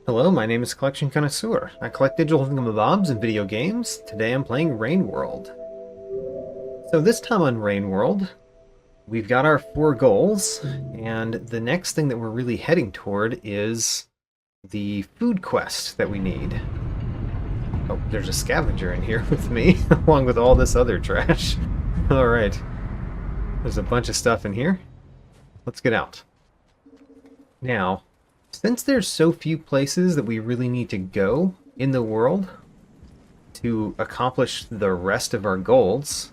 Hello, my name is Collection Connoisseur. I collect digital thingamabobs and video games. Today I'm playing Rain World. So this time on Rain World, we've got our 4 goals, and the next thing that we're really heading toward is the food quest that we need. Oh, there's a scavenger in here with me, along with all this other trash. Alright. There's a bunch of stuff in here. Let's get out. Now, since there's so few places that we really need to go in the world to accomplish the rest of our goals,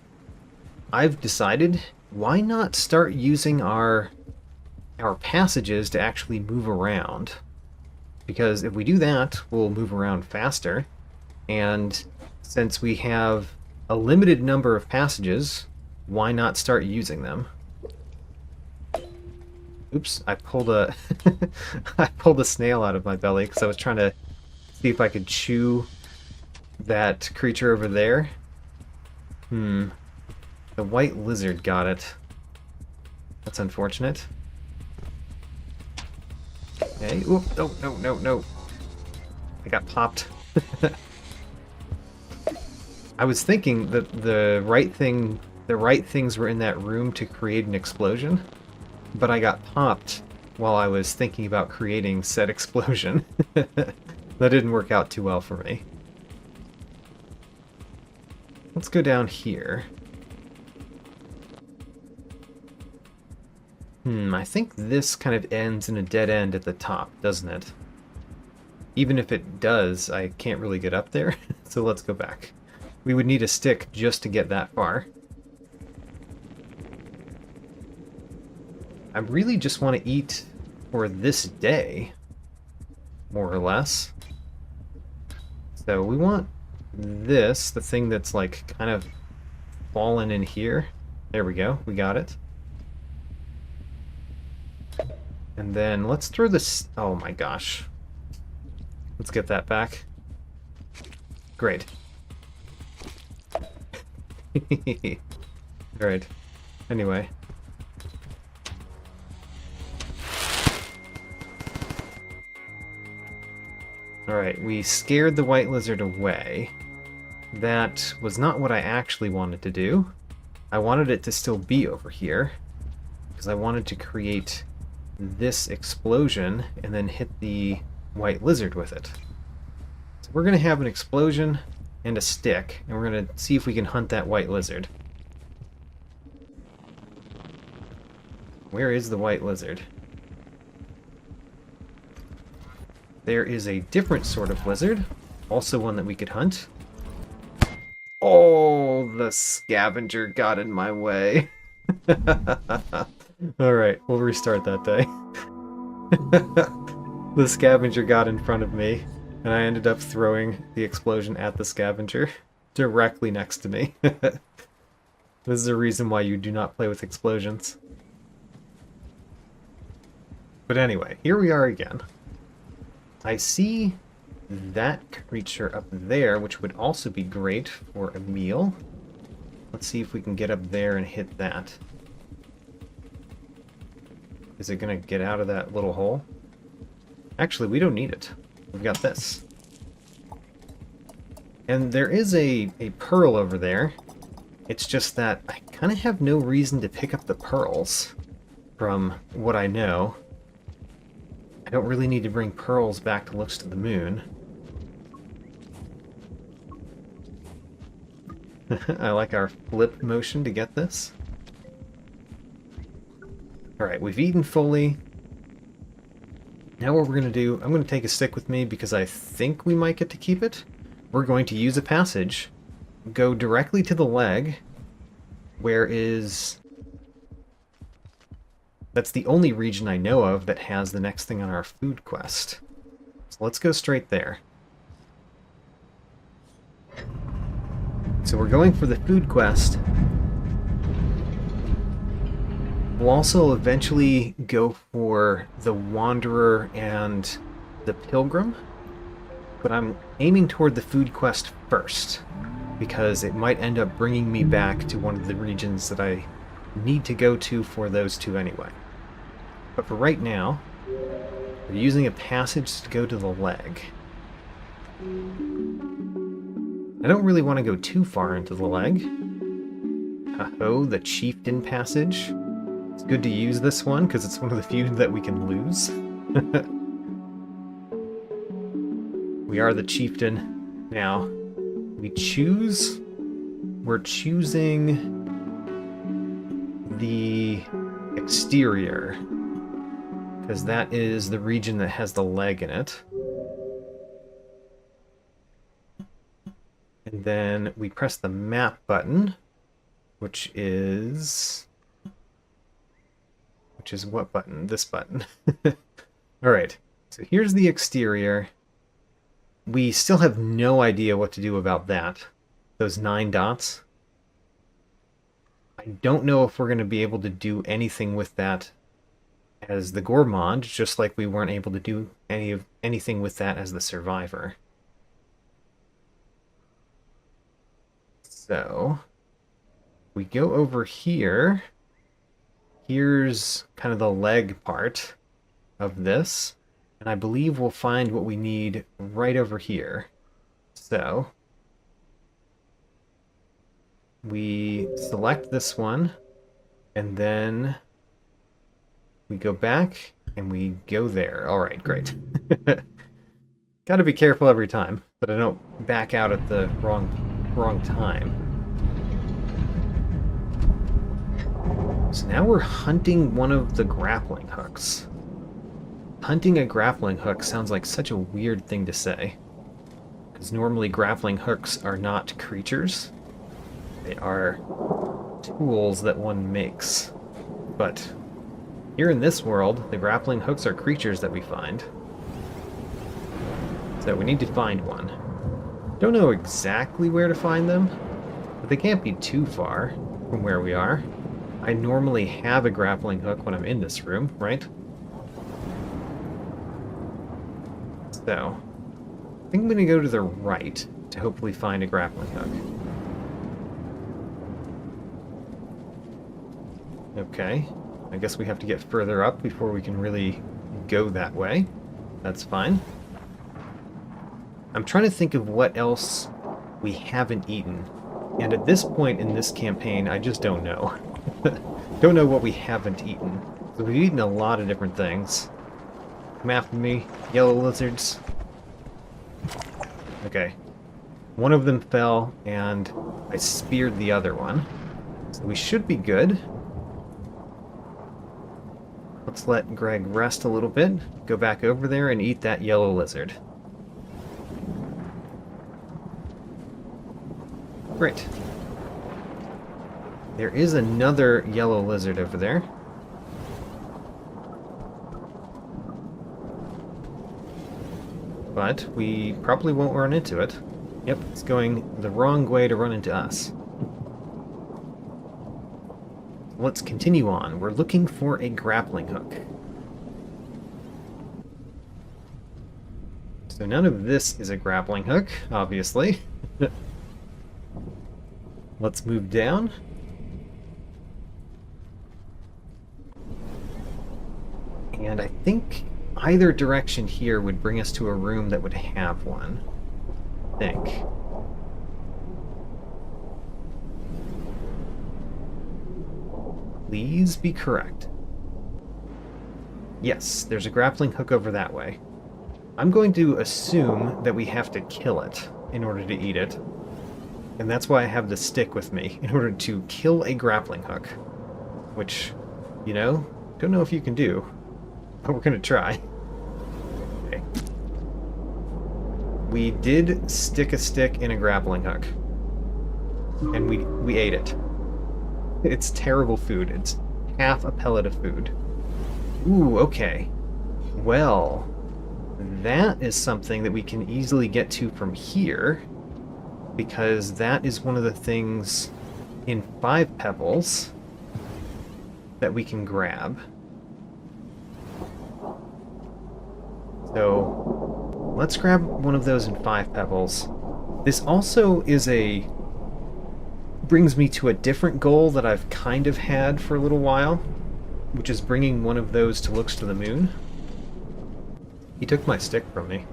I've decided, why not start using our passages to actually move around? Because if we do that, we'll move around faster, and since we have a limited number of passages, why not start using them? Oops, I pulled a I pulled a snail out of my belly because I was trying to see if I could chew that creature over there. The white lizard got it. That's unfortunate. Okay. Oop, no. I got popped. I was thinking that the right things were in that room to create an explosion, but I got popped while I was thinking about creating said explosion. That didn't work out too well for me. Let's go down here. I think this kind of ends in a dead end at the top, doesn't it? Even if it does, I can't really get up there, so let's go back. We would need a stick just to get that far. I really just want to eat for this day, more or less. So we want this, the thing that's like kind of fallen in here. There we go, we got it. And then let's throw this, oh my gosh. Let's get that back. Great. Alright, anyway. Alright, we scared the white lizard away. That was not what I actually wanted to do. I wanted it to still be over here, because I wanted to create this explosion and then hit the white lizard with it. So we're going to have an explosion and a stick, and we're going to see if we can hunt that white lizard. Where is the white lizard? There is a different sort of lizard, also one that we could hunt. Oh, the scavenger got in my way. Alright, we'll restart that day. The scavenger got in front of me, and I ended up throwing the explosion at the scavenger directly next to me. This is a reason why you do not play with explosions. But anyway, here we are again. I see that creature up there, which would also be great for a meal. Let's see if we can get up there and hit that. Is it going to get out of that little hole? Actually, we don't need it. We've got this. And there is a pearl over there. It's just that I kind of have no reason to pick up the pearls, from what I know. I don't really need to bring pearls back to Looks to the Moon. I like our flip motion to get this. Alright, we've eaten fully. Now what we're going to do, I'm going to take a stick with me because I think we might get to keep it. We're going to use a passage, go directly to the leg, where is... That's the only region I know of that has the next thing on our food quest. So let's go straight there. So we're going for the food quest. We'll also eventually go for the Wanderer and the Pilgrim, but I'm aiming toward the food quest first, because it might end up bringing me back to one of the regions that I need to go to for those two anyway. But for right now, We're using a passage to go to the leg. I don't really want to go too far into the leg. Oh, the Chieftain passage. It's good to use this one because it's one of the few that we can lose. We are the Chieftain now. We choose... We're choosing the exterior, because that is the region that has the leg in it. And then we press the map button, which is what button? This button. Alright, so here's the exterior. We still have no idea what to do about that. Those 9 dots. I don't know if we're going to be able to do anything with that as the Gourmand, just like we weren't able to do anything with that as the Survivor. So, we go over here. Here's kind of the leg part of this, and I believe we'll find what we need right over here. So, we select this one, and then we go back, and we go there. Alright, great. Gotta be careful every time, that I don't back out at the wrong time. So now we're hunting one of the grappling hooks. Hunting a grappling hook sounds like such a weird thing to say, because normally grappling hooks are not creatures. They are tools that one makes. But here in this world, the grappling hooks are creatures that we find. So we need to find one. Don't know exactly where to find them, but they can't be too far from where we are. I normally have a grappling hook when I'm in this room, right? So, I think I'm going to go to the right to hopefully find a grappling hook. Okay, I guess we have to get further up before we can really go that way. That's fine. I'm trying to think of what else we haven't eaten. And at this point in this campaign, I just don't know. Don't know what we haven't eaten. So we've eaten a lot of different things. Come after me, yellow lizards. Okay. One of them fell, and I speared the other one. So we should be good. Let's let Greg rest a little bit, go back over there and eat that yellow lizard. Great. There is another yellow lizard over there. But we probably won't run into it. Yep, it's going the wrong way to run into us. Let's continue on. We're looking for a grappling hook. So none of this is a grappling hook, obviously. Let's move down. And I think either direction here would bring us to a room that would have one. I think. Please be correct. Yes, there's a grappling hook over that way. I'm going to assume that we have to kill it in order to eat it. And that's why I have the stick with me, in order to kill a grappling hook. Which, you know, don't know if you can do, but we're going to try. Okay. We did stick a stick in a grappling hook. And we ate it. It's terrible food. It's half a pellet of food. Ooh, okay. Well, that is something that we can easily get to from here, because that is one of the things in 5 pebbles that we can grab. So let's grab one of those in 5 pebbles. This also brings me to a different goal that I've kind of had for a little while, which is bringing one of those to Looks to the Moon. He took my stick from me.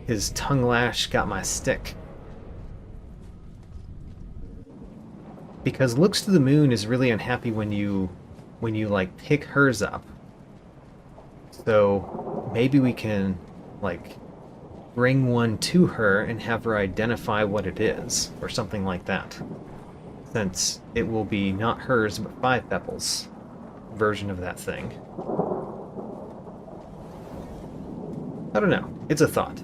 His tongue lash got my stick. Because Looks to the Moon is really unhappy when you like pick hers up. So maybe we can like bring one to her and have her identify what it is, or something like that. Since it will be not hers, but 5 Pebbles' version of that thing. I don't know. It's a thought.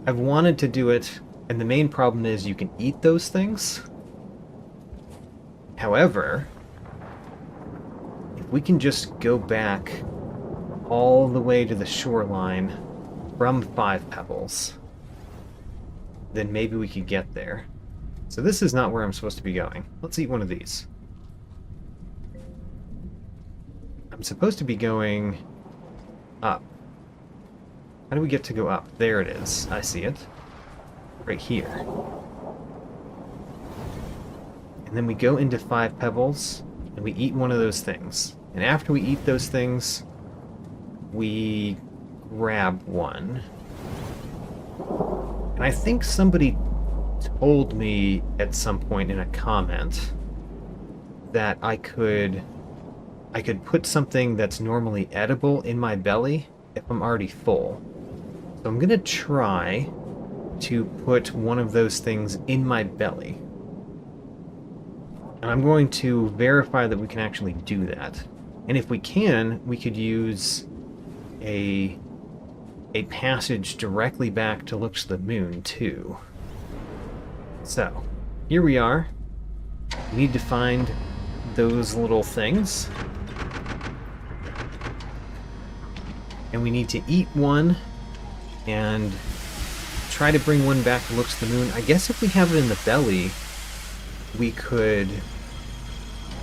I've wanted to do it, and the main problem is you can eat those things. However, if we can just go back all the way to the shoreline from 5 Pebbles, then maybe we could get there. So this is not where I'm supposed to be going. Let's eat one of these. I'm supposed to be going up. How do we get to go up? There it is. I see it. Right here. And then we go into 5 Pebbles, and we eat one of those things. And after we eat those things, we grab one. And I think somebody told me at some point in a comment that I could put something that's normally edible in my belly if I'm already full. So I'm gonna try to put one of those things in my belly. And I'm going to verify that we can actually do that. And if we can, we could use a passage directly back to Looks to the Moon, too. So, here we are. We need to find those little things. And we need to eat one and try to bring one back to Looks to the Moon. I guess if we have it in the belly, we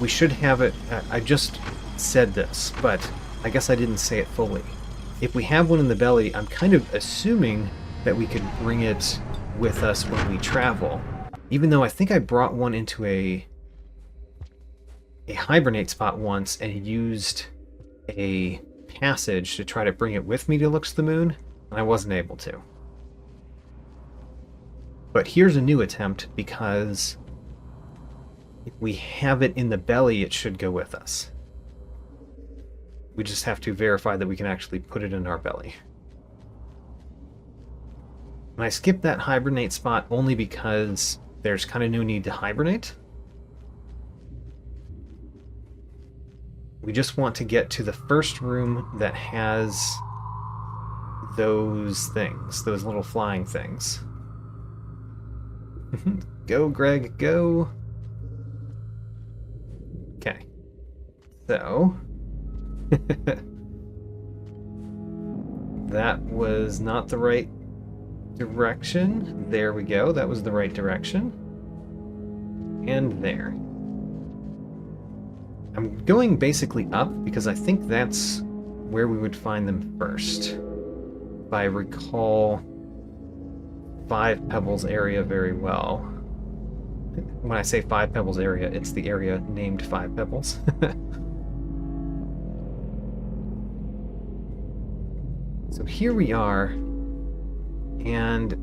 should have it. I just said this, but I guess I didn't say it fully. If we have one in the belly, I'm kind of assuming that we could bring it with us when we travel. Even though I think I brought one into a Hibernate spot once and used a passage to try to bring it with me to Looks to the Moon, and I wasn't able to. But here's a new attempt, because if we have it in the belly, it should go with us. We just have to verify that we can actually put it in our belly. And I skipped that Hibernate spot only because there's kind of no need to hibernate. We just want to get to the first room that has those things, those little flying things. Go, Greg, go! Okay. So... that was not the right direction. There we go. That was the right direction. And there. I'm going basically up because I think that's where we would find them first. If I recall 5 Pebbles area very well. When I say 5 Pebbles area, it's the area named 5 Pebbles. So here we are, and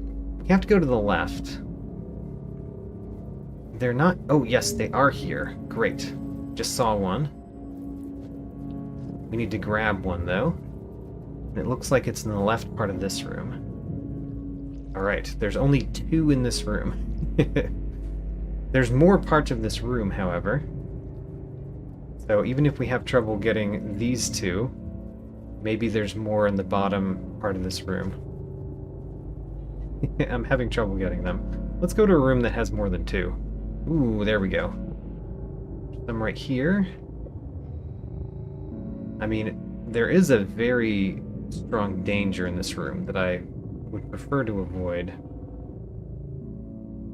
we have to go to the left. They're not... Oh, yes, they are here. Great. Just saw one. We need to grab one, though. And it looks like it's in the left part of this room. Alright, there's only 2 in this room. There's more parts of this room, however. So even if we have trouble getting these 2, maybe there's more in the bottom part of this room. I'm having trouble getting them. Let's go to a room that has more than 2. Ooh, there we go. Them right here. I mean, there is a very strong danger in this room that I would prefer to avoid.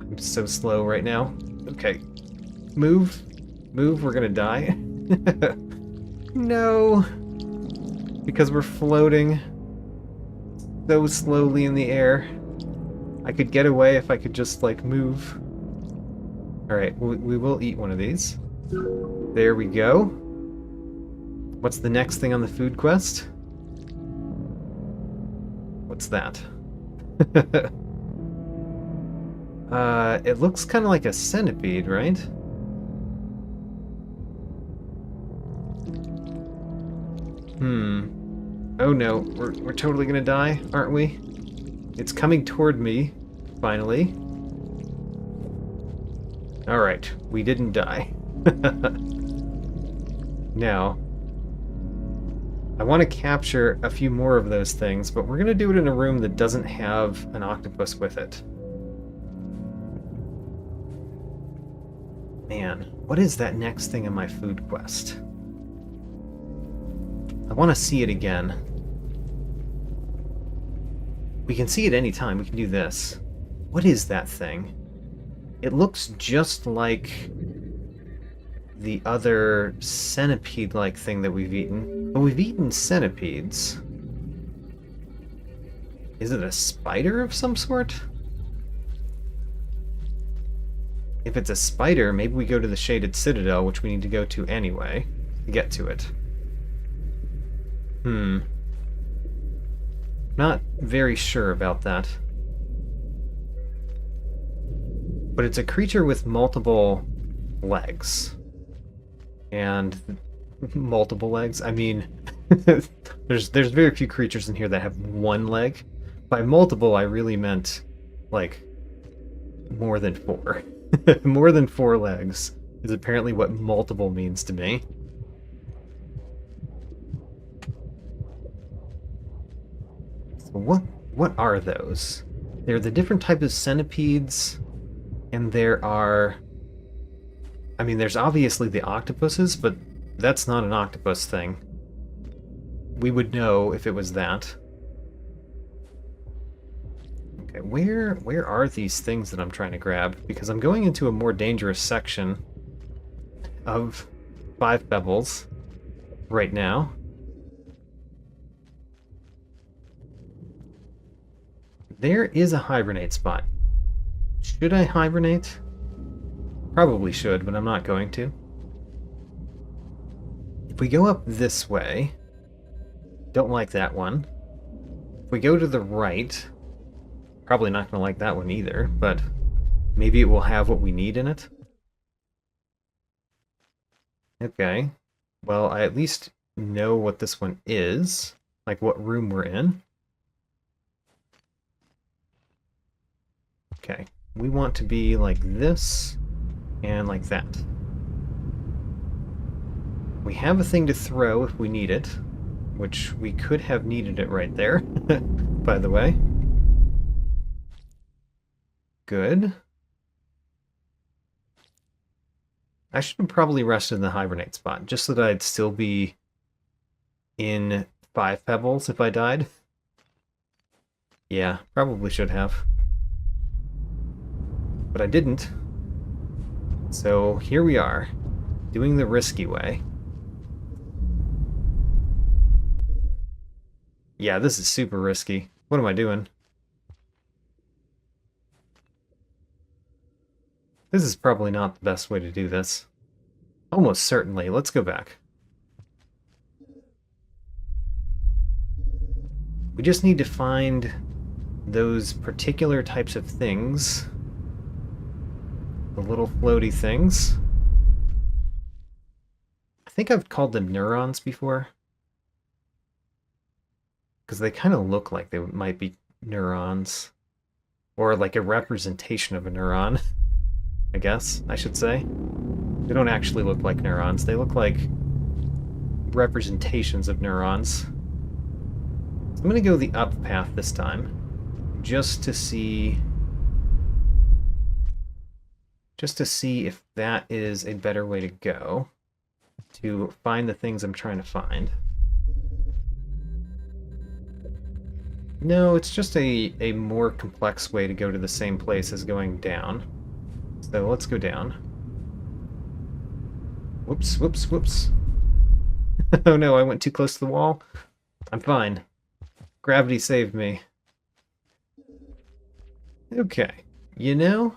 I'm so slow right now. Okay. Move. Move, we're gonna die. No! Because we're floating so slowly in the air. I could get away if I could just, like, move. Alright, we will eat one of these. There we go. What's the next thing on the food quest? What's that? It looks kind of like a centipede, right? Oh no, we're totally gonna die, aren't we? It's coming toward me, finally. Alright, we didn't die. Now, I want to capture a few more of those things, but we're going to do it in a room that doesn't have an octopus with it. Man, what is that next thing in my food quest? I want to see it again. We can see it anytime. We can do this. What is that thing? It looks just like the other centipede-like thing that we've eaten. But we've eaten centipedes. Is it a spider of some sort? If it's a spider, maybe we go to the Shaded Citadel, which we need to go to anyway, to get to it. Not very sure about that. But it's a creature with multiple legs. And multiple legs? I mean, there's very few creatures in here that have one leg. By multiple, I really meant, like, more than 4. More than 4 legs is apparently what multiple means to me. So what are those? They're the different types of centipedes, and there are... I mean, there's obviously the octopuses, but that's not an octopus thing. We would know if it was that. Okay, where are these things that I'm trying to grab? Because I'm going into a more dangerous section of 5 Pebbles right now. There is a hibernate spot. Should I hibernate? Probably should, but I'm not going to. If we go up this way, don't like that one. If we go to the right, probably not going to like that one either, but maybe it will have what we need in it. Okay, well, I at least know what this one is, like what room we're in. Okay, we want to be like this. And like that. We have a thing to throw if we need it, which we could have needed it right there, by the way. Good. I should have probably rested in the hibernate spot, just so that I'd still be in 5 Pebbles if I died. Yeah, probably should have. But I didn't. So here we are, doing the risky way. Yeah, this is super risky. What am I doing? This is probably not the best way to do this. Almost certainly. Let's go back. We just need to find those particular types of things. The little floaty things. I think I've called them neurons before. Because they kind of look like they might be neurons. Or like a representation of a neuron, I guess I should say. They don't actually look like neurons. They look like representations of neurons. So I'm going to go the up path this time. Just to see if that is a better way to go to find the things I'm trying to find. No, it's just a more complex way to go to the same place as going down. So let's go down. Whoops, whoops, whoops. Oh no, I went too close to the wall. I'm fine. Gravity saved me. Okay, you know,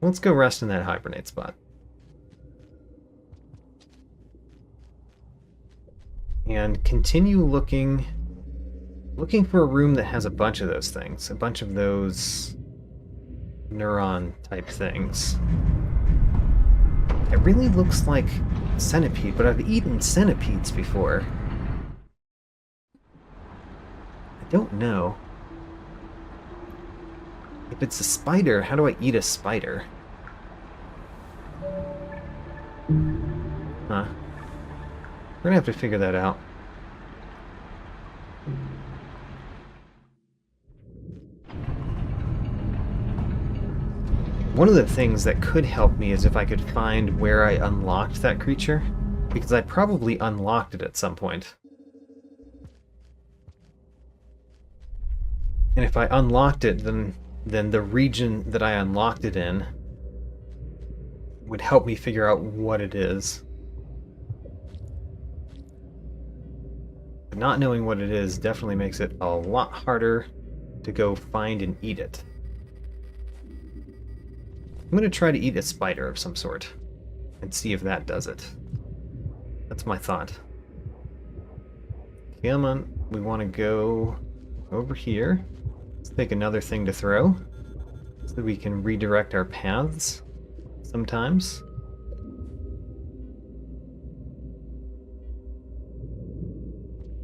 let's go rest in that hibernate spot. And continue looking Looking for a room that has a bunch of those things. A bunch of those neuron type things. It really looks like centipede, but I've eaten centipedes before. I don't know. If it's a spider, how do I eat a spider? Huh. We're gonna have to figure that out. One of the things that could help me is if I could find where I unlocked that creature, because I probably unlocked it at some point. And if I unlocked it, then the region that I unlocked it in would help me figure out what it is. But not knowing what it is definitely makes it a lot harder to go find and eat it. I'm going to try to eat a spider of some sort and see if that does it. That's my thought. Come on, we want to go over here. Let's take another thing to throw so that we can redirect our paths sometimes.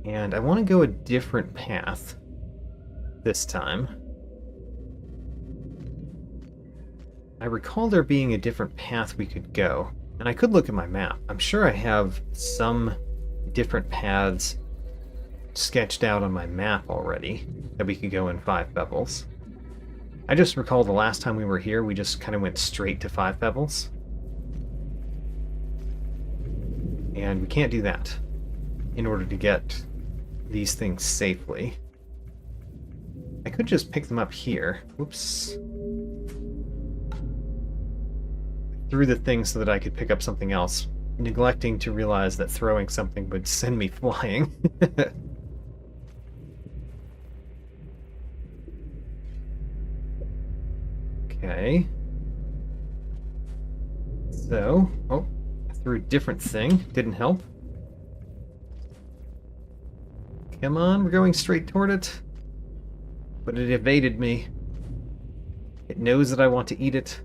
And I want to go a different path this time. I recall there being a different path we could go, and I could look at my map. I'm sure I have some different paths sketched out on my map already that we could go in Five Pebbles. I just recall the last time we were here, we just kind of went straight to Five Pebbles. And we can't do that in order to get these things safely. I could just pick them up here. Whoops. Threw the thing so that I could pick up something else, neglecting to realize that throwing something would send me flying. Okay. So, oh, I threw a different thing. Didn't help. Come on, we're going straight toward it. But it evaded me. It knows that I want to eat it.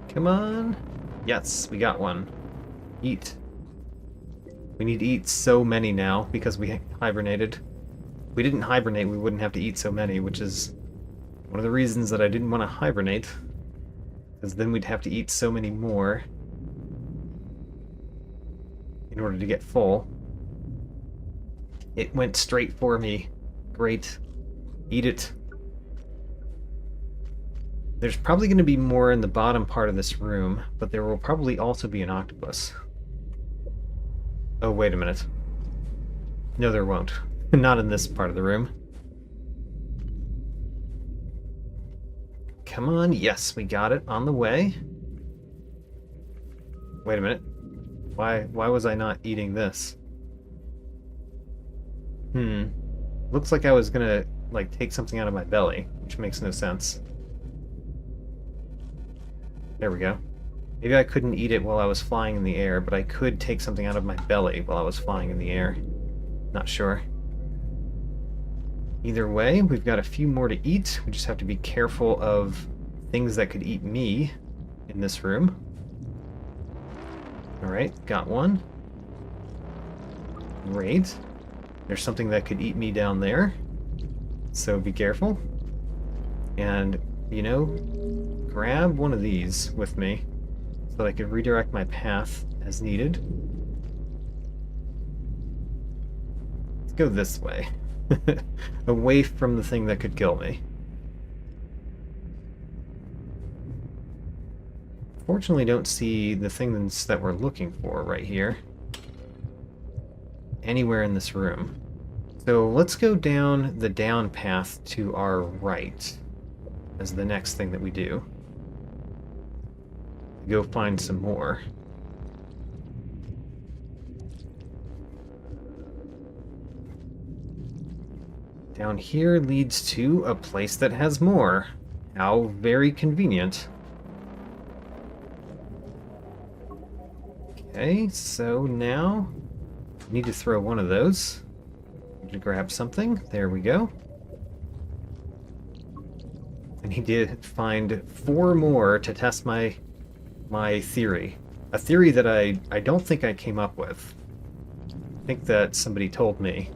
Come on. Yes, we got one. Eat. We need to eat so many now because we hibernated. If we didn't hibernate, we wouldn't have to eat so many, which is one of the reasons that I didn't want to hibernate. Because then we'd have to eat so many more in order to get full. It went straight for me. Great. Eat it. There's probably going to be more in the bottom part of this room, but there will probably also be an octopus. Oh, wait a minute. No, there won't. Not in this part of the room. Come on, yes, we got it on the way. Wait a minute. Why was I not eating this? Looks like I was gonna, like, take something out of my belly, which makes no sense. There we go. Maybe I couldn't eat it while I was flying in the air, but I could take something out of my belly while I was flying in the air. Not sure. Either way, we've got a few more to eat. We just have to be careful of things that could eat me in this room. Alright, got one. Great. There's something that could eat me down there. So be careful. And, you know, grab one of these with me so that I can redirect my path as needed. Let's go this way. Away from the thing that could kill me. Fortunately, don't see the things that we're looking for right here anywhere in this room. So let's go down the down path to our right as the next thing that we do. Go find some more. Down here leads to a place that has more. How very convenient. Okay, so now need to throw one of those. Need to grab something. There we go. I need to find 4 more to test my theory. A theory that I don't think I came up with. I think that somebody told me.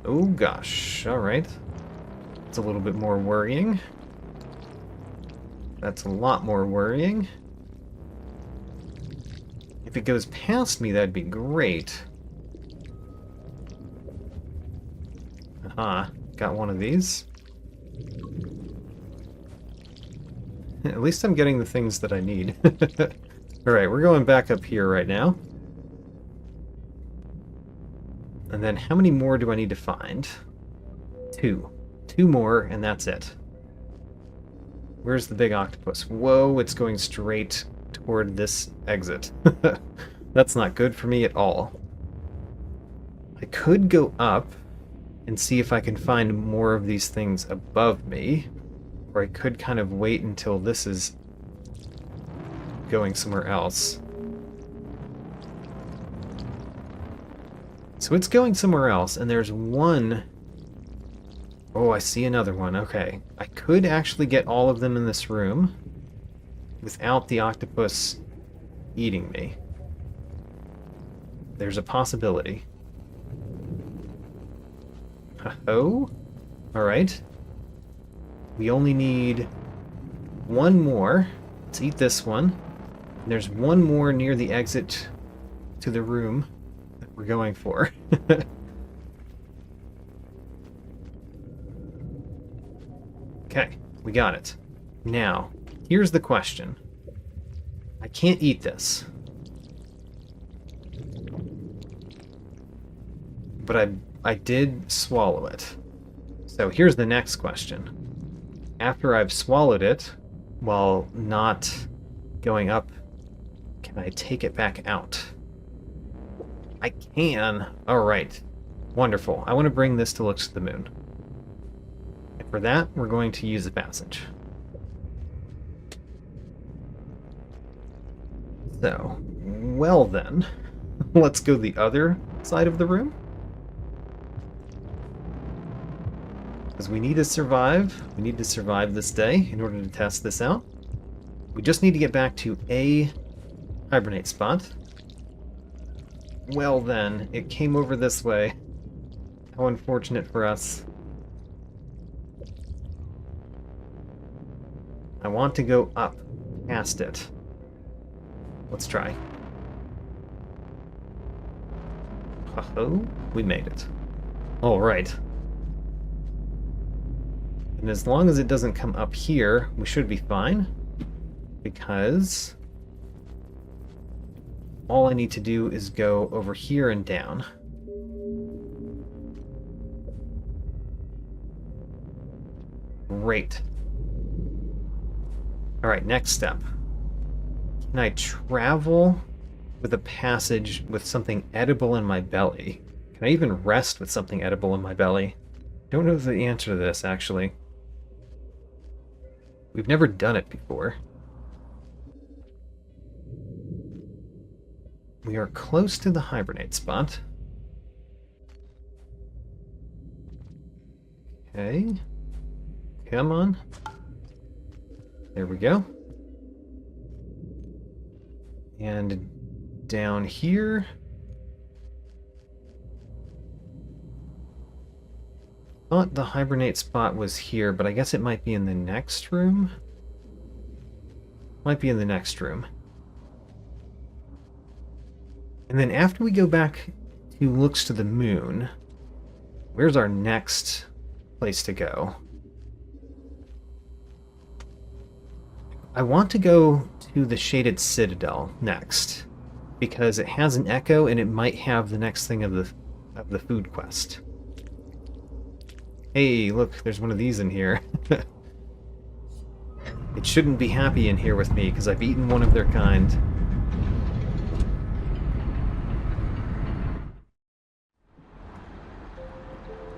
Oh gosh, alright. It's a little bit more worrying. That's a lot more worrying. If it goes past me, that'd be great. Aha, got one of these. At least I'm getting the things that I need. Alright, we're going back up here right now. And then how many more do I need to find? 2. 2 more, and that's it. Where's the big octopus? Whoa, it's going straight toward this exit. That's not good for me at all. I could go up and see if I can find more of these things above me. Or I could kind of wait until this is going somewhere else. So it's going somewhere else, and there's one... Oh, I see another one. Okay. I could actually get all of them in this room without the octopus eating me. There's a possibility. Oh? Alright. We only need 1 more. Let's eat this one. And there's 1 more near the exit to the room that we're going for. Okay, we got it. Now, here's the question. I can't eat this. But I did swallow it. So here's the next question. After I've swallowed it, while not going up, can I take it back out? I can. Alright. Wonderful. I want to bring this to Looks to the Moon. And for that, we're going to use the passage. So, well then, let's go the other side of the room. Because we need to survive. We need to survive this day in order to test this out. We just need to get back to a Hibernate spot. Well then, it came over this way. How unfortunate for us. I want to go up past it. Let's try. Oh, we made it. Alright. And as long as it doesn't come up here, we should be fine. Because all I need to do is go over here and down. Great. Alright, next step. Can I travel with a passage with something edible in my belly? Can I even rest with something edible in my belly? Don't know the answer to this, actually. We've never done it before. We are close to the Hibernate spot. Okay. Come on. There we go. And down here. Thought the Hibernate spot was here, but I guess it might be in the next room. Might be in the next room. And then after we go back to Looks to the Moon, where's our next place to go? I want to go to the Shaded Citadel next, because it has an echo and it might have the next thing of the food quest. Hey, look, there's one of these in here. It shouldn't be happy in here with me, because I've eaten one of their kind.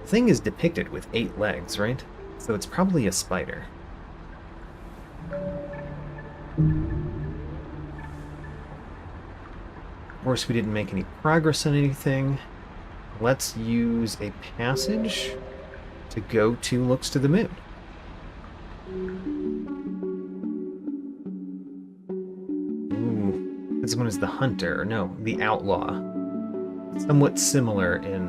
The thing is depicted with 8 legs, right? So it's probably a spider. course, we didn't make any progress on anything. Let's use a passage to go to Looks to the Moon. Ooh, this one is the Hunter. No, the Outlaw. Somewhat similar in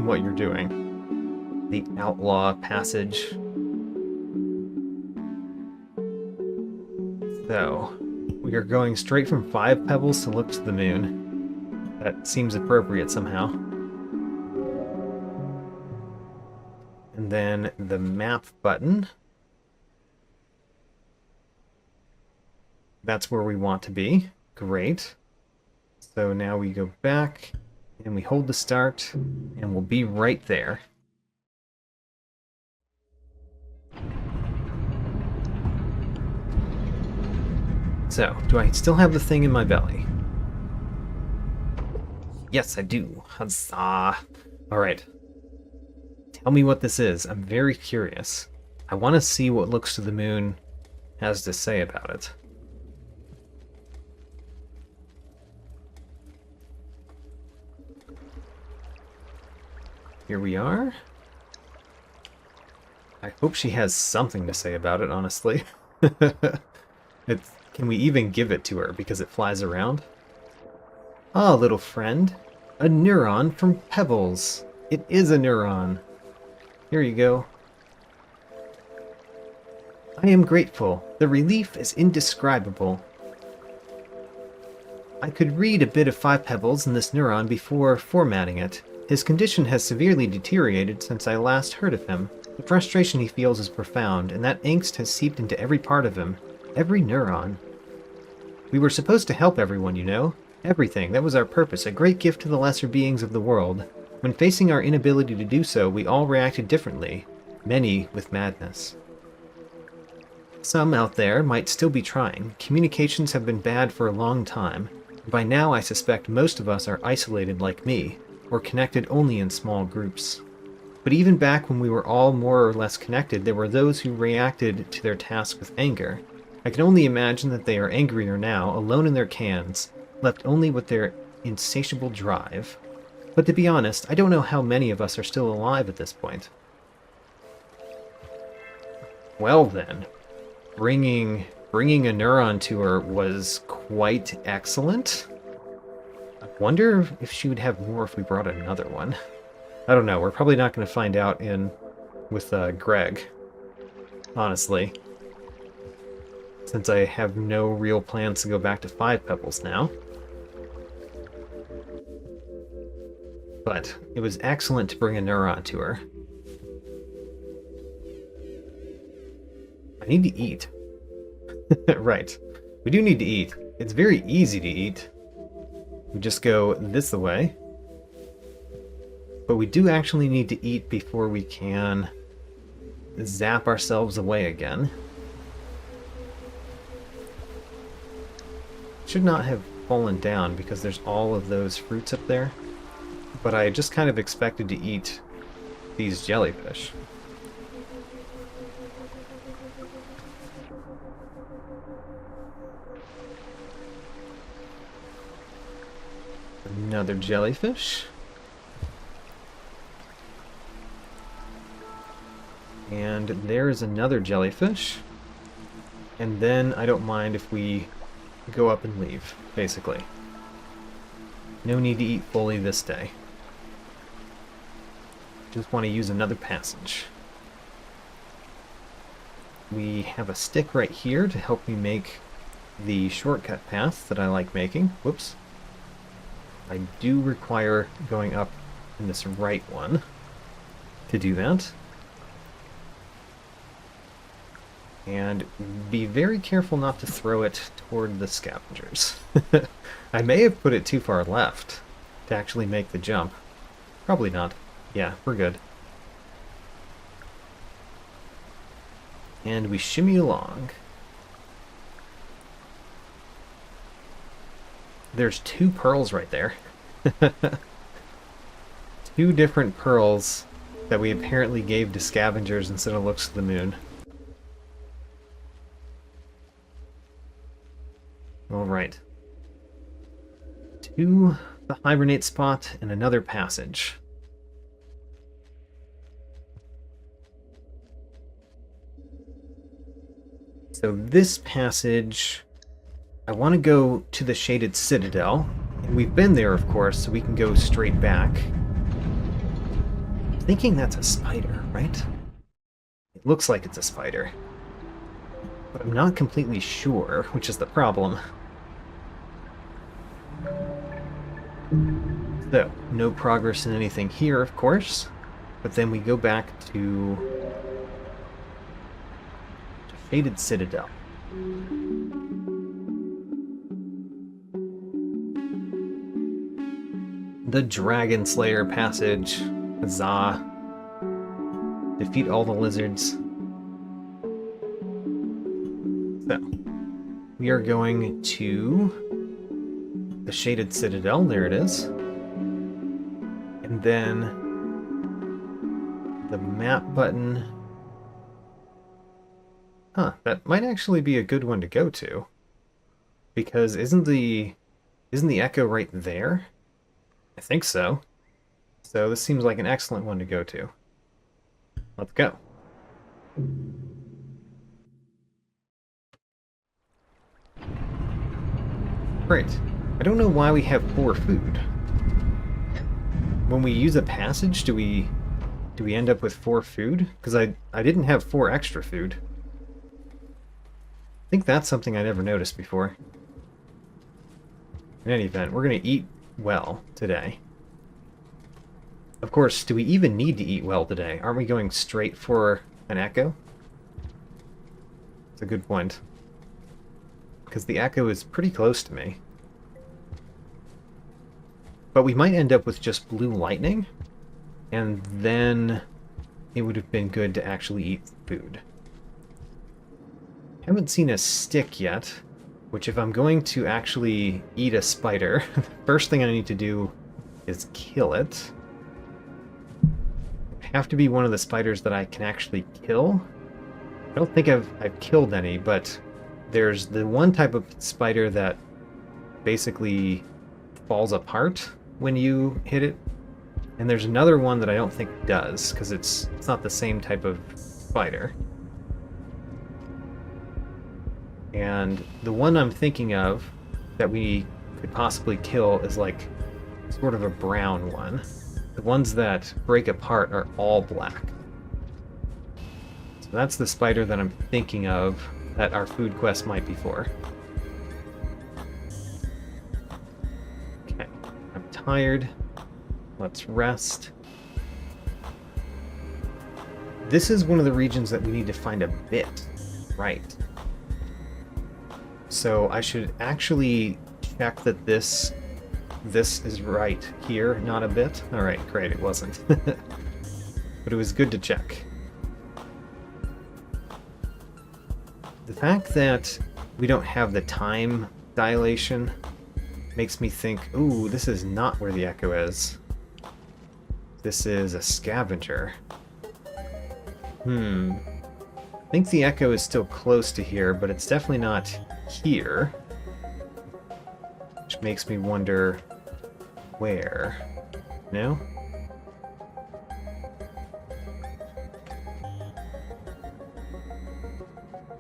what you're doing. The Outlaw passage. So, we are going straight from 5 pebbles to Look to the Moon. That seems appropriate somehow. And then the map button. That's where we want to be. Great. So now we go back, and we hold the start, and we'll be right there. So, do I still have the thing in my belly? Yes, I do. Huzzah. Alright. Tell me what this is. I'm very curious. I want to see what Looks to the Moon has to say about it. Here we are. I hope she has something to say about it, honestly. Can we even give it to her because it flies around? Ah, little friend. A neuron from Pebbles. It is a neuron. Here you go. I am grateful. The relief is indescribable. I could read a bit of 5 Pebbles in this neuron before formatting it. His condition has severely deteriorated since I last heard of him. The frustration he feels is profound, and that angst has seeped into every part of him. Every neuron. We were supposed to help everyone, you know. Everything. That was our purpose, a great gift to the lesser beings of the world. When facing our inability to do so, we all reacted differently. Many with madness. Some out there might still be trying. Communications have been bad for a long time. By now, I suspect most of us are isolated like me, or connected only in small groups. But even back when we were all more or less connected, there were those who reacted to their task with anger. I can only imagine that they are angrier now, alone in their cans, left only with their insatiable drive. But to be honest, I don't know how many of us are still alive at this point. Well then, bringing a neuron to her was quite excellent. I wonder if she would have more if we brought another one. I don't know, we're probably not going to find out with Greg, honestly. Since I have no real plans to go back to 5 Pebbles now. But it was excellent to bring a neuron to her. I need to eat. Right. We do need to eat. It's very easy to eat. We just go this way. But we do actually need to eat before we can zap ourselves away again. Should not have fallen down because there's all of those fruits up there. But I just kind of expected to eat these jellyfish. Another jellyfish. And there is another jellyfish. And then I don't mind if we go up and leave, basically. No need to eat fully this day. Just want to use another passage. We have a stick right here to help me make the shortcut path that I like making. Whoops. I do require going up in this right one to do that. And be very careful not to throw it toward the scavengers. I may have put it too far left to actually make the jump. Probably not. Yeah, we're good. And we shimmy along. There's 2 pearls right there. 2 different pearls that we apparently gave to scavengers instead of Looks to the Moon. Alright. to the Hibernate spot and another passage. So this passage, I want to go to the Shaded Citadel. And we've been there, of course, so we can go straight back. I'm thinking that's a spider, right? It looks like it's a spider. But I'm not completely sure, which is the problem. So, no progress in anything here, of course. But then we go back to Shaded Citadel. The Dragon Slayer passage. Huzzah. Defeat all the lizards. So, we are going to the Shaded Citadel. There it is. And then the map button. Huh, that might actually be a good one to go to. Because isn't the echo right there? I think so. So this seems like an excellent one to go to. Let's go. Great. I don't know why we have 4 food. When we use a passage, do we end up with 4 food? Because I didn't have 4 extra food. I think that's something I never noticed before. In any event, we're going to eat well today. Of course, do we even need to eat well today? Aren't we going straight for an echo? That's a good point. Because the echo is pretty close to me. But we might end up with just blue lightning, and then it would have been good to actually eat food. Haven't seen a stick yet, which if I'm going to actually eat a spider, the first thing I need to do is kill it. It have to be one of the spiders that I can actually kill. I don't think I've killed any, but there's the one type of spider that basically falls apart when you hit it, and there's another one that I don't think does, because it's not the same type of spider. And the one I'm thinking of that we could possibly kill is like sort of a brown one. The ones that break apart are all black. So that's the spider that I'm thinking of that our food quest might be for. Okay, I'm tired. Let's rest. This is one of the regions that we need to find a bit right. So I should actually check that this is right here, not a bit. Alright, great, it wasn't. But it was good to check. The fact that we don't have the time dilation makes me think, ooh, this is not where the echo is. This is a scavenger. I think the echo is still close to here, but it's definitely not here. Which makes me wonder where. No?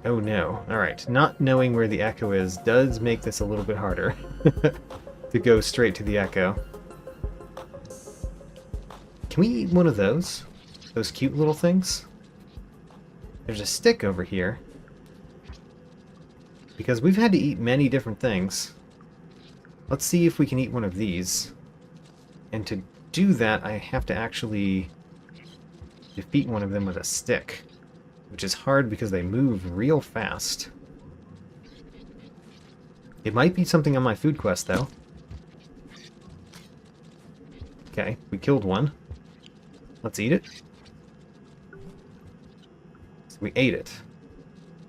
Oh no. Alright, not knowing where the echo is does make this a little bit harder to go straight to the echo. Can we eat one of those? Those cute little things? There's a stick over here. Because we've had to eat many different things. Let's see if we can eat one of these. And to do that, I have to actually defeat one of them with a stick. Which is hard because they move real fast. It might be something on my food quest, though. Okay, we killed one. Let's eat it. So we ate it.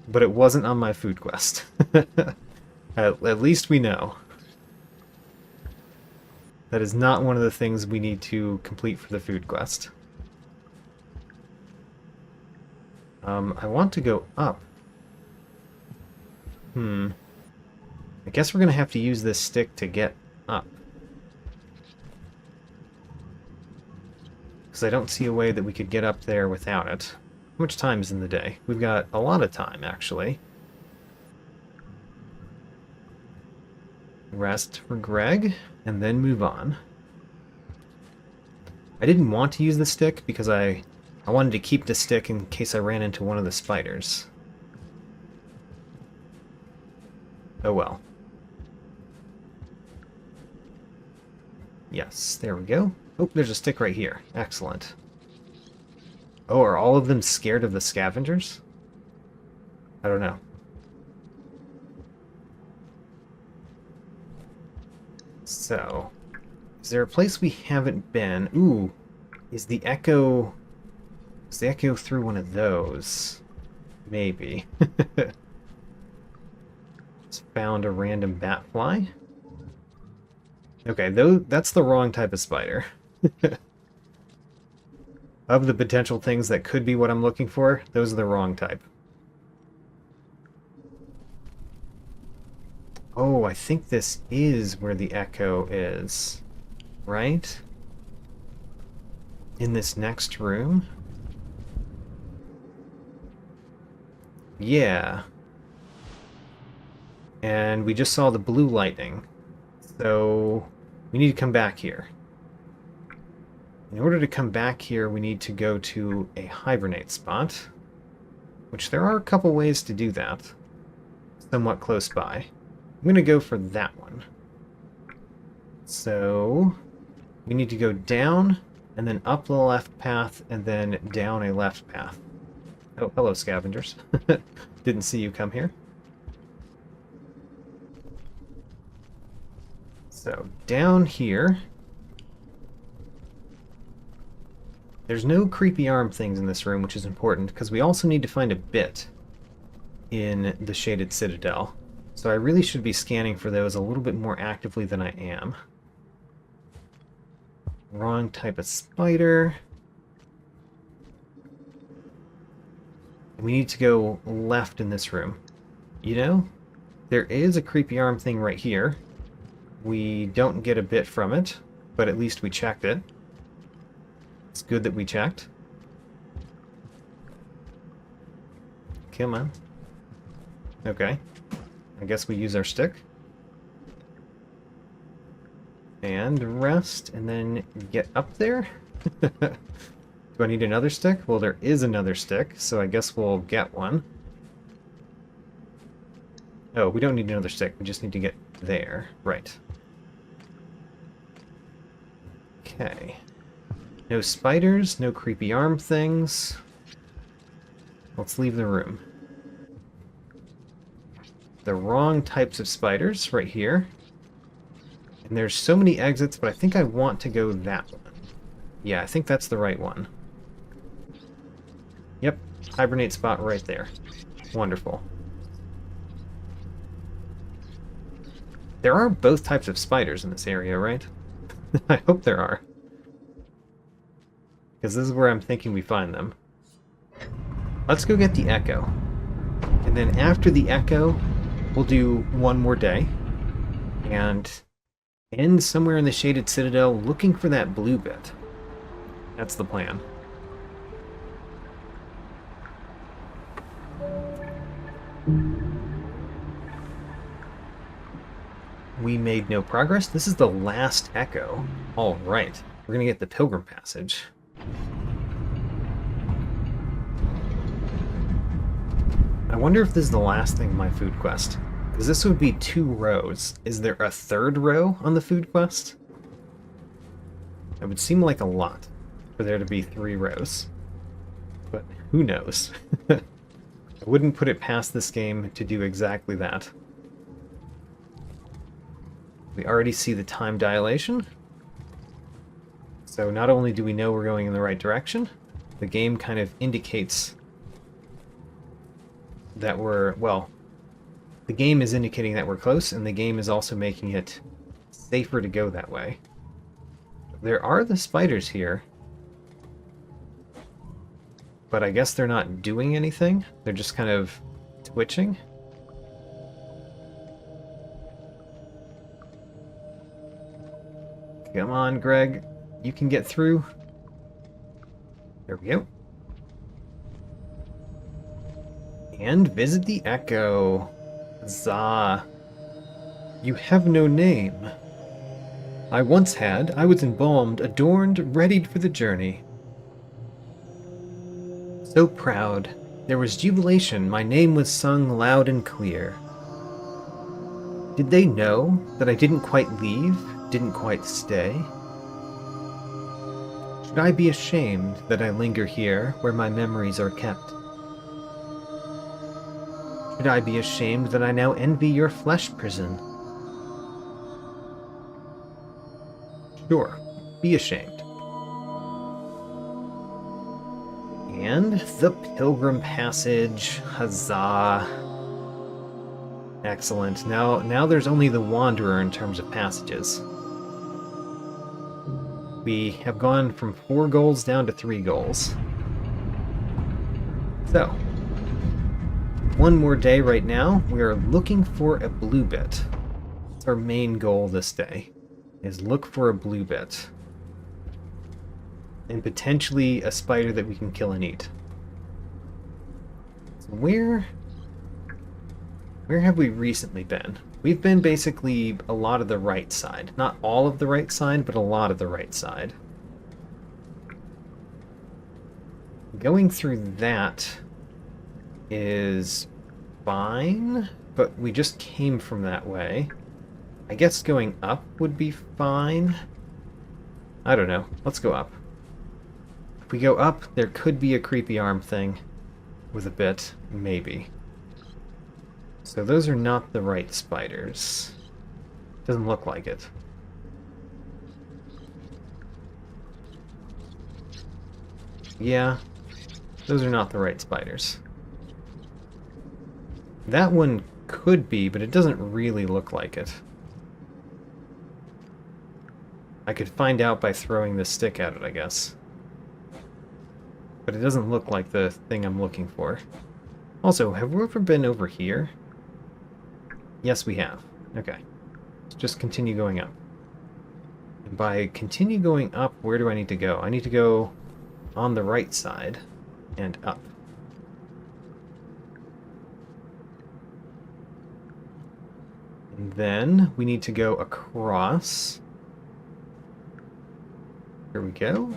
But it wasn't on my food quest. At least we know. That is not one of the things we need to complete for the food quest. I want to go up. I guess we're going to have to use this stick to get up. because I don't see a way that we could get up there without it. How much time is in the day? We've got a lot of time, actually. Rest for Greg, and then move on. I didn't want to use the stick because I wanted to keep the stick in case I ran into one of the spiders. Oh well. Yes, there we go. Oh, there's a stick right here. Excellent. Oh, are all of them scared of the scavengers? I don't know. So, is there a place we haven't been? Ooh, is the echo through one of those? Maybe. Just found a random bat fly. Okay, that's the wrong type of spider. Of the potential things that could be what I'm looking for, those are the wrong type. Oh, I think this is where the echo is. Right? In this next room? Yeah. And we just saw the blue lightning. So we need to come back here. In order to come back here, we need to go to a Hibernate spot, which there are a couple ways to do that, somewhat close by. I'm going to go for that one. So we need to go down, and then up the left path, and then down a left path. Oh, hello, scavengers. Didn't see you come here. So down here, there's no creepy arm things in this room, which is important, because we also need to find a bit in the Shaded Citadel. So I really should be scanning for those a little bit more actively than I am. Wrong type of spider. We need to go left in this room. You know, there is a creepy arm thing right here. We don't get a bit from it, but at least we checked it. It's good that we checked. Come on. Okay. I guess we use our stick. And rest, and then get up there? Do I need another stick? Well, there is another stick, so I guess we'll get one. Oh, we don't need another stick. We just need to get there. Right. Okay. No spiders, no creepy arm things. Let's leave the room. The wrong types of spiders right here. And there's so many exits, but I think I want to go that one. Yeah, I think that's the right one. Yep, hibernate spot right there. Wonderful. There are both types of spiders in this area, right? I hope there are. Because this is where I'm thinking we find them. Let's go get the echo. And then after the echo, we'll do one more day. And end somewhere in the Shaded Citadel looking for that blue bit. That's the plan. We made no progress. This is the last echo. All right. We're going to get the Pilgrim Passage. I wonder if this is the last thing in my food quest. Because this would be 2 rows. Is there a third row on the food quest? It would seem like a lot for there to be 3 rows. But who knows? I wouldn't put it past this game to do exactly that. We already see the time dilation. So not only do we know we're going in the right direction, the game kind of indicates that we're, well, the game is indicating that we're close, and the game is also making it safer to go that way. There are the spiders here, but I guess they're not doing anything. They're just kind of twitching. Come on, Greg. You can get through. There we go. And visit the Echo. Zah. You have no name. I once had. I was embalmed, adorned, readied for the journey. So proud. There was jubilation. My name was sung loud and clear. Did they know that I didn't quite leave, didn't quite stay? Should I be ashamed that I linger here where my memories are kept? Should I be ashamed that I now envy your flesh prison? Sure, be ashamed. And the Pilgrim Passage. Huzzah. Excellent. Now there's only the Wanderer in terms of passages. We have gone from 4 goals down to 3 goals. So, one more day right now. We are looking for a blue bit. That's our main goal this day, is look for a blue bit. And potentially a spider that we can kill and eat. So where have we recently been? We've been basically a lot of the right side. Not all of the right side, but a lot of the right side. Going through that is fine, but we just came from that way. I guess going up would be fine. I don't know. Let's go up. If we go up, there could be a creepy arm thing with a bit, maybe. So those are not the right spiders. Doesn't look like it. Yeah, those are not the right spiders. That one could be, but it doesn't really look like it. I could find out by throwing the stick at it, I guess. But it doesn't look like the thing I'm looking for. Also, have we ever been over here? Yes, we have. Okay. Let's just continue going up. And by continue going up, where do I need to go? I need to go on the right side and up. And then we need to go across. Here we go.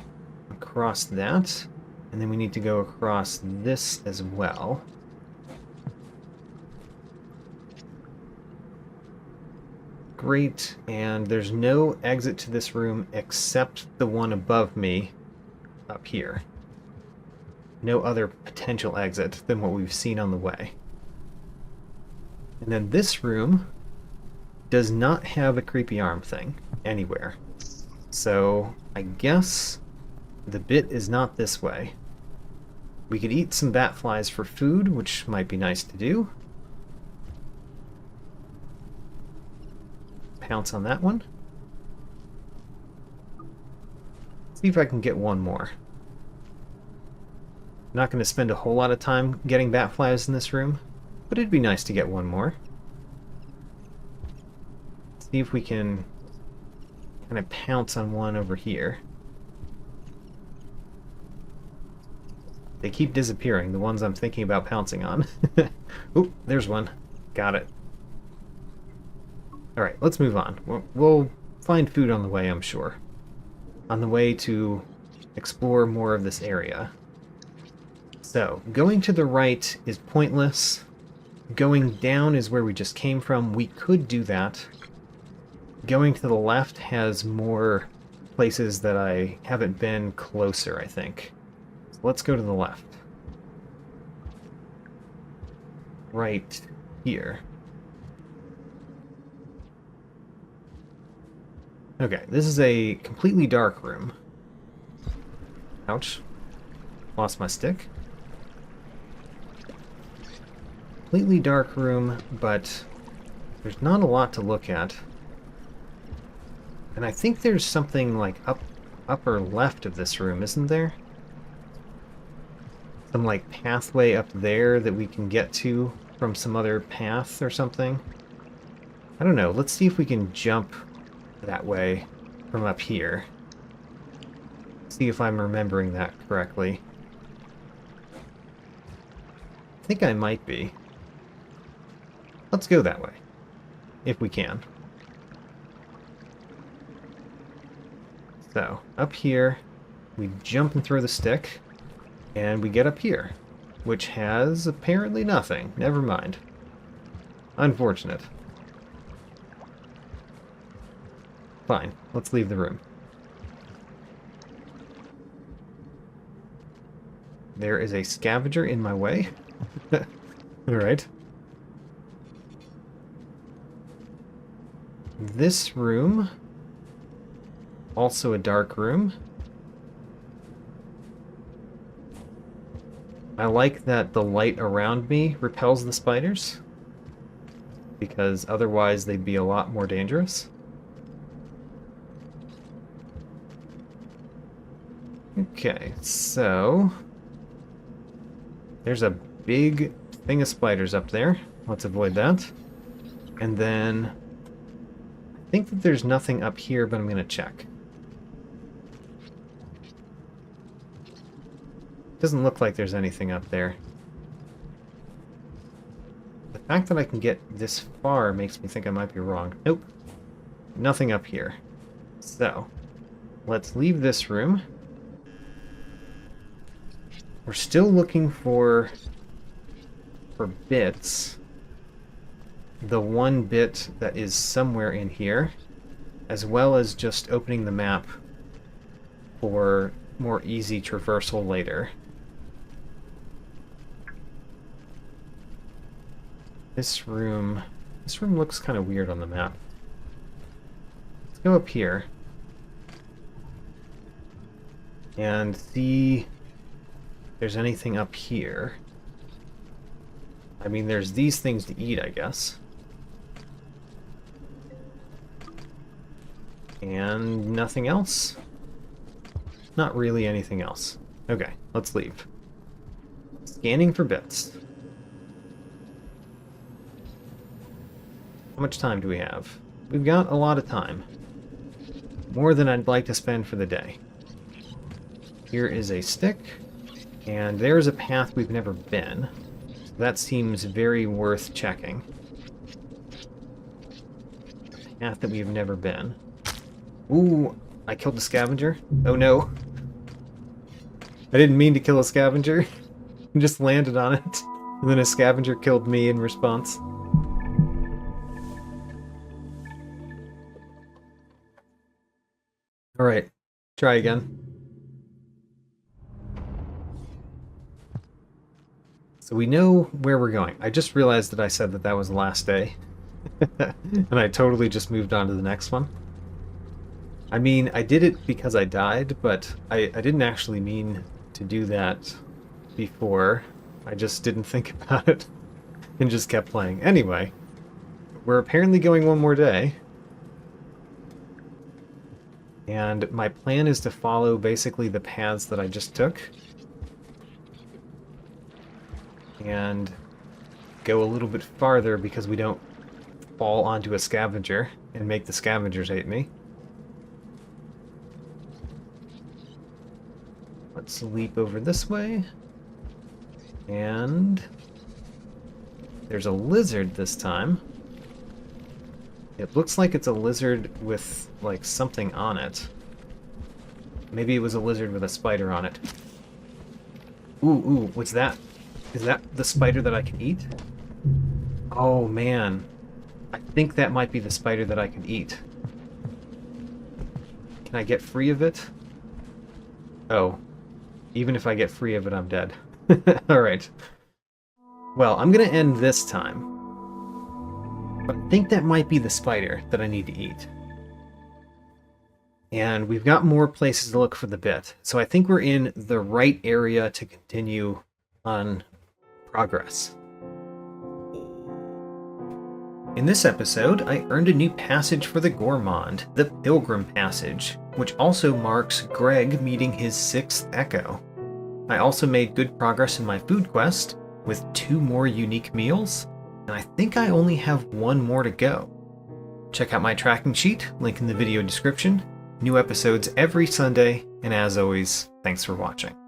Across that. And then we need to go across this as well. Great, and there's no exit to this room except the one above me up here. No other potential exit than what we've seen on the way. And then this room does not have a creepy arm thing anywhere. So I guess the bit is not this way. We could eat some bat flies for food, which might be nice to do. Pounce on that one. See if I can get one more. Not going to spend a whole lot of time getting bat flies in this room, but it'd be nice to get one more. See if we can kind of pounce on one over here. They keep disappearing, the ones I'm thinking about pouncing on. Oop, there's one. Got it. Alright, let's move on. We'll find food on the way, I'm sure. On the way to explore more of this area. So, going to the right is pointless. Going down is where we just came from. We could do that. Going to the left has more places that I haven't been closer, I think. So let's go to the left. Right here. Okay, this is a completely dark room. Ouch. Lost my stick. Completely dark room, but there's not a lot to look at. And I think there's something like upper left of this room, isn't there? Some like pathway up there that we can get to from some other path or something. I don't know, let's see if we can jump that way from up here. See if I'm remembering that correctly. I think I might be. Let's go that way, if we can. So, up here, we jump and throw the stick, and we get up here, which has apparently nothing. Never mind. Unfortunate. Fine, let's leave the room. There is a scavenger in my way. Alright. This room, also a dark room. I like that the light around me repels the spiders, because otherwise they'd be a lot more dangerous. Okay, so there's a big thing of spiders up there. Let's avoid that. And then I think that there's nothing up here, but I'm going to check. Doesn't look like there's anything up there. The fact that I can get this far makes me think I might be wrong. Nope. Nothing up here. So, let's leave this room. We're still looking for bits. The one bit that is somewhere in here, as well as just opening the map for more easy traversal later. This room looks kind of weird on the map. Let's go up here and see if there's anything up here. I mean, there's these things to eat, I guess. And nothing else? Not really anything else. Okay, let's leave. Scanning for bits. How much time do we have? We've got a lot of time. More than I'd like to spend for the day. Here is a stick, and there's a path we've never been. So that seems very worth checking. A path that we've never been. Ooh, I killed the scavenger? Oh no. I didn't mean to kill a scavenger. I just landed on it, and then a scavenger killed me in response. Alright, try again. So we know where we're going. I just realized that I said that that was the last day. And I totally just moved on to the next one. I mean, I did it because I died, but I didn't actually mean to do that before. I just didn't think about it and just kept playing. Anyway, we're apparently going one more day. And my plan is to follow basically the paths that I just took. And go a little bit farther because we don't fall onto a scavenger and make the scavengers hate me. Let's leap over this way. And there's a lizard this time. It looks like it's a lizard with, like, something on it. Maybe it was a lizard with a spider on it. Ooh, what's that? Is that the spider that I can eat? Oh, man. I think that might be the spider that I can eat. Can I get free of it? Oh. Even if I get free of it, I'm dead. Alright. Well, I'm gonna end this time. But I think that might be the spider that I need to eat. And we've got more places to look for the bit. So I think we're in the right area to continue on progress. In this episode, I earned a new passage for the Gourmand, the Pilgrim Passage, which also marks Greg meeting his 6th Echo. I also made good progress in my food quest, with 2 more unique meals, and I think I only have 1 more to go. Check out my tracking sheet, link in the video description, New episodes every Sunday, and as always, thanks for watching.